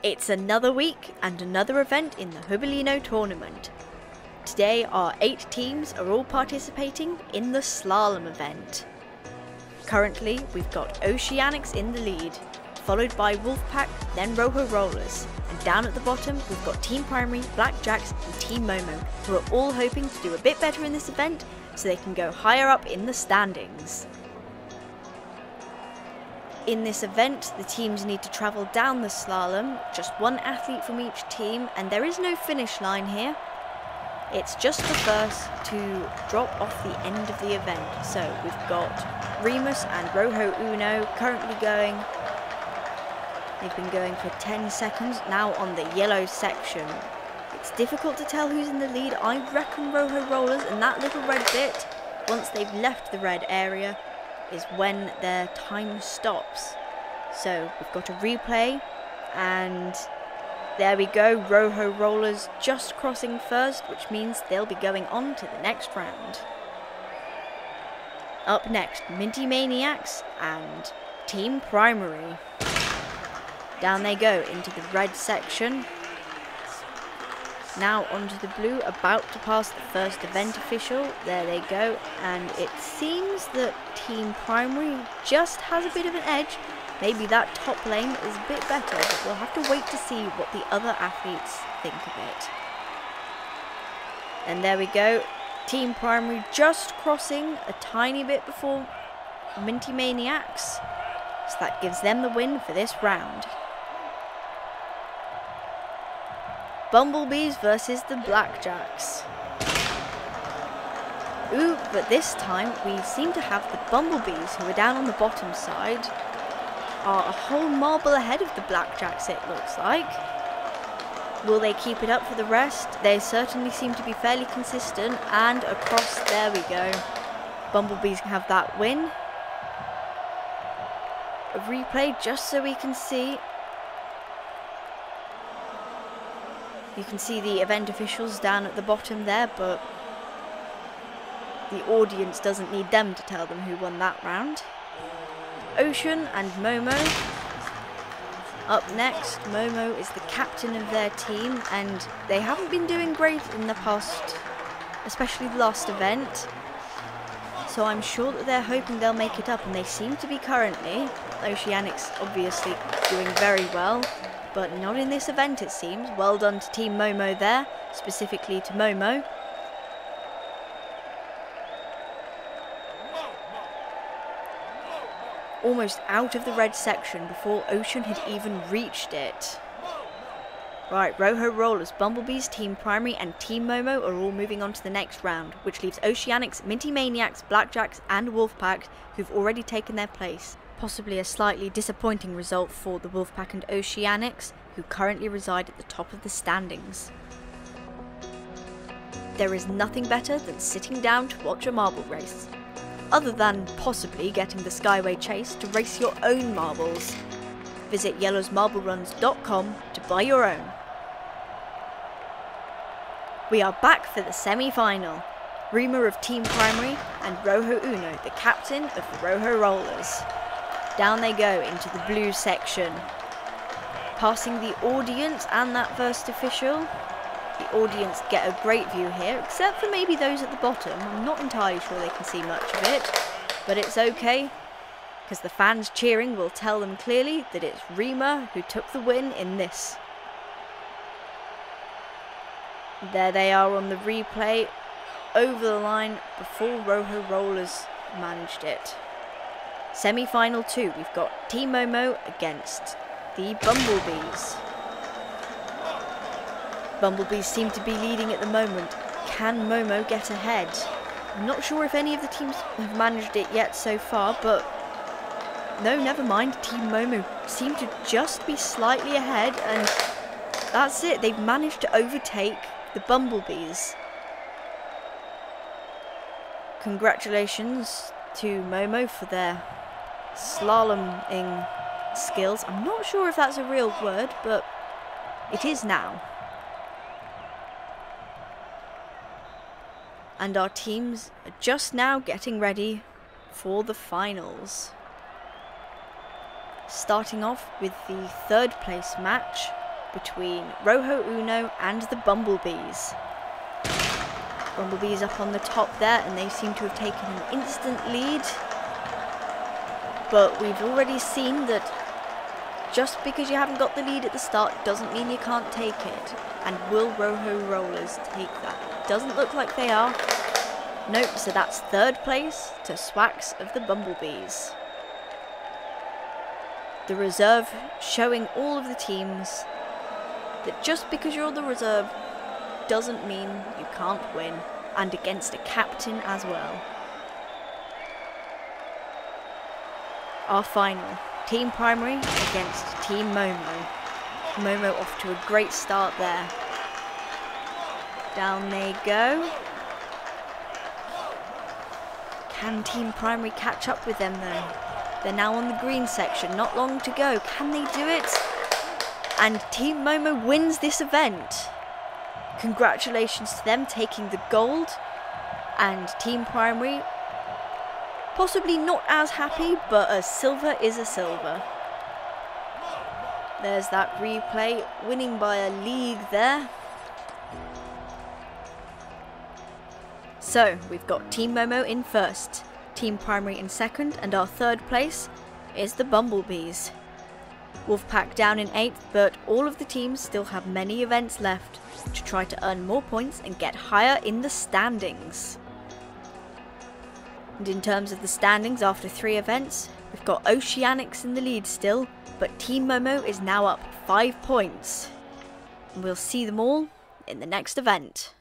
It's another week and another event in the Hubelino tournament. Today our 8 teams are all participating in the Slalom event. Currently we've got Oceanics in the lead, followed by Wolfpack, then Rojo Rollers, and down at the bottom we've got Team Primary, Blackjacks and Team Momo, who are all hoping to do a bit better in this event so they can go higher up in the standings. In this event, the teams need to travel down the slalom, just one athlete from each team, and there is no finish line here. It's just the first to drop off the end of the event. So we've got Remus and Rojo Uno currently going. They've been going for 10 seconds now on the yellow section. It's difficult to tell who's in the lead. I reckon Rojo Rollers, and that little red bit, once they've left the red area, is when their time stops. So we've got a replay, and there we go, Rojo Rollers just crossing first, which means they'll be going on to the next round. Up next, Minty Maniacs and Team Primary. Down they go into the red section. Now onto the blue, about to pass the first event official. There they go, and it seems that Team Primary just has a bit of an edge. Maybe that top lane is a bit better, but we'll have to wait to see what the other athletes think of it. And there we go, Team Primary just crossing a tiny bit before Minty Maniacs, so that gives them the win for this round. Bumblebees versus the Blackjacks. Ooh, but this time we seem to have the Bumblebees, who are down on the bottom side, are a whole marble ahead of the Blackjacks, it looks like. Will they keep it up for the rest? They certainly seem to be fairly consistent, and across, there we go. Bumblebees can have that win. A replay just so we can see. You can see the event officials down at the bottom there, but the audience doesn't need them to tell them who won that round. Ocean and Momo. Up next, Momo is the captain of their team, and they haven't been doing great in the past, especially the last event. So I'm sure that they're hoping they'll make it up, and they seem to be currently. Oceanics obviously doing very well, but not in this event it seems. Well done to Team Momo there, specifically to Momo. Almost out of the red section before Ocean had even reached it. Right, Rojo Rollers, Bumblebees, Team Primary and Team Momo are all moving on to the next round, which leaves Oceanics, Minty Maniacs, Blackjacks and Wolfpack, who've already taken their place. Possibly a slightly disappointing result for the Wolfpack and Oceanics, who currently reside at the top of the standings. There is nothing better than sitting down to watch a marble race, other than possibly getting the Skyway Chase to race your own marbles. Visit yellowsmarbleruns.com to buy your own. We are back for the semi-final. Rima of Team Primary and Rojo Uno, the captain of the Rojo Rollers. Down they go into the blue section. Passing the audience and that first official. The audience get a great view here, except for maybe those at the bottom. I'm not entirely sure they can see much of it, but it's okay, because the fans cheering will tell them clearly that it's Rima who took the win in this. There they are on the replay, over the line before Rojo Rollers managed it. Semi-final 2, we've got Team Momo against the Bumblebees. Bumblebees seem to be leading at the moment. Can Momo get ahead? I'm not sure if any of the teams have managed it yet so far, but no, never mind. Team Momo seem to just be slightly ahead, and that's it. They've managed to overtake the Bumblebees. Congratulations to Momo for their slaloming skills. I'm not sure if that's a real word, but it is now. And our teams are just now getting ready for the finals. Starting off with the third place match, between Rojo Uno and the Bumblebees. Bumblebees up on the top there, and they seem to have taken an instant lead. But we've already seen that just because you haven't got the lead at the start doesn't mean you can't take it. And will Rojo Rollers take that? Doesn't look like they are. Nope, so that's third place to Swax of the Bumblebees. The reserve showing all of the teams that just because you're on the reserve doesn't mean you can't win, and against a captain as well. Our final, Team Primary against Team Momo. Momo off to a great start there. Down they go. Can Team Primary catch up with them though? They're now on the green section, not long to go. Can they do it? And Team Momo wins this event. Congratulations to them taking the gold. And Team Primary, possibly not as happy, but a silver is a silver. There's that replay, winning by a league there. So, we've got Team Momo in first, Team Primary in second, and our third place is the Bumblebees. Wolfpack down in 8th, but all of the teams still have many events left to try to earn more points and get higher in the standings. And in terms of the standings after 3 events, we've got Oceanics in the lead still, but Team Momo is now up 5 points. And we'll see them all in the next event.